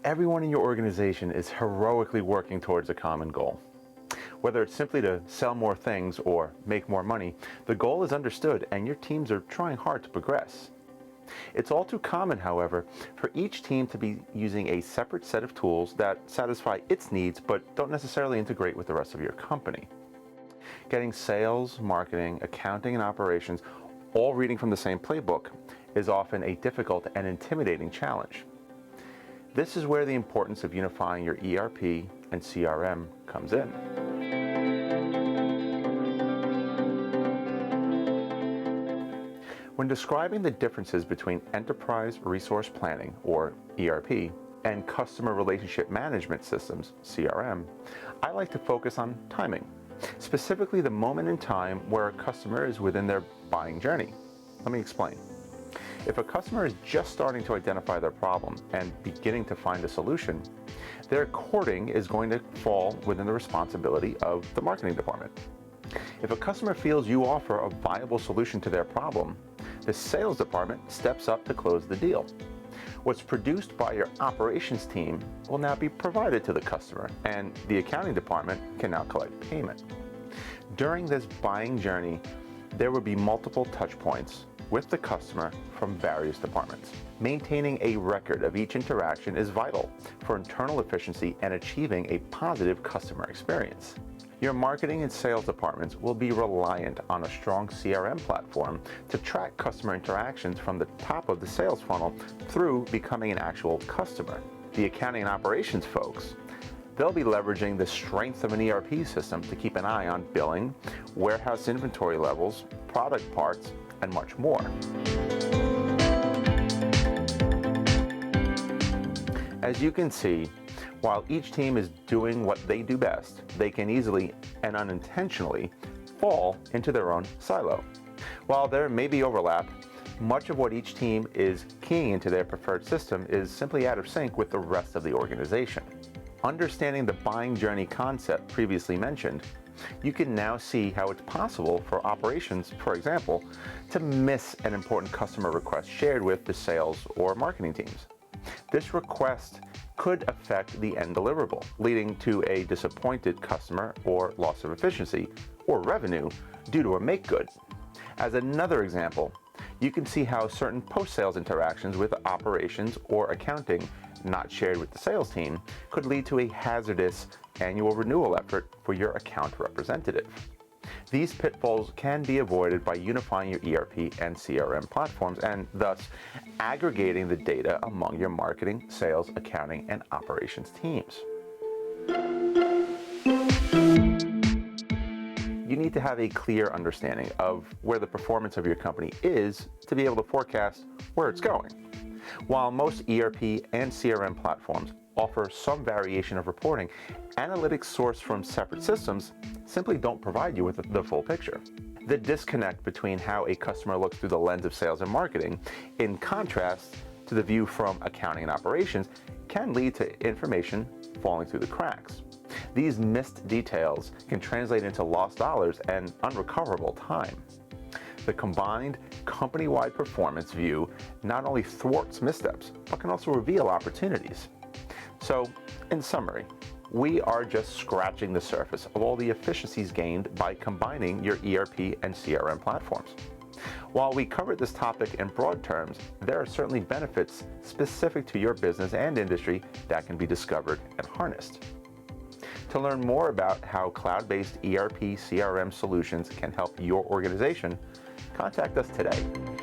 everyone in your organization is heroically working towards a common goal. Whether it's simply to sell more things or make more money, the goal is understood and your teams are trying hard to progress. It's all too common, however, for each team to be using a separate set of tools that satisfy its needs but don't necessarily integrate with the rest of your company. Getting sales, marketing, accounting, and operations all reading from the same playbook is often a difficult and intimidating challenge. This is where the importance of unifying your ERP and CRM comes in. When describing the differences between enterprise resource planning, or ERP, and customer relationship management systems, CRM, I like to focus on timing, specifically the moment in time where a customer is within their buying journey. Let me explain. If a customer is just starting to identify their problem and beginning to find a solution, their courting is going to fall within the responsibility of the marketing department. If a customer feels you offer a viable solution to their problem, the sales department steps up to close the deal. What's produced by your operations team will now be provided to the customer, and the accounting department can now collect payment. During this buying journey, there will be multiple touch points with the customer from various departments. Maintaining a record of each interaction is vital for internal efficiency and achieving a positive customer experience. Your marketing and sales departments will be reliant on a strong CRM platform to track customer interactions from the top of the sales funnel through becoming an actual customer. The accounting and operations folks, they'll be leveraging the strength of an ERP system to keep an eye on billing, warehouse inventory levels, product parts, and much more. As you can see, while each team is doing what they do best, they can easily and unintentionally fall into their own silo. While there may be overlap, much of what each team is keying into their preferred system is simply out of sync with the rest of the organization. Understanding the buying journey concept previously mentioned, you can now see how it's possible for operations, for example, to miss an important customer request shared with the sales or marketing teams. This request could affect the end deliverable, leading to a disappointed customer or loss of efficiency or revenue due to a make good. As another example, you can see how certain post-sales interactions with operations or accounting not shared with the sales team could lead to a hazardous annual renewal effort for your account representative. These pitfalls can be avoided by unifying your ERP and CRM platforms and thus aggregating the data among your marketing, sales, accounting, and operations teams. You need to have a clear understanding of where the performance of your company is to be able to forecast where it's going. While most ERP and CRM platforms offer some variation of reporting, analytics sourced from separate systems simply don't provide you with the full picture. The disconnect between how a customer looks through the lens of sales and marketing, in contrast to the view from accounting and operations, can lead to information falling through the cracks. These missed details can translate into lost dollars and unrecoverable time. The combined company-wide performance view not only thwarts missteps, but can also reveal opportunities. So, in summary, we are just scratching the surface of all the efficiencies gained by combining your ERP and CRM platforms. While we covered this topic in broad terms, there are certainly benefits specific to your business and industry that can be discovered and harnessed. To learn more about how cloud-based ERP CRM solutions can help your organization, contact us today.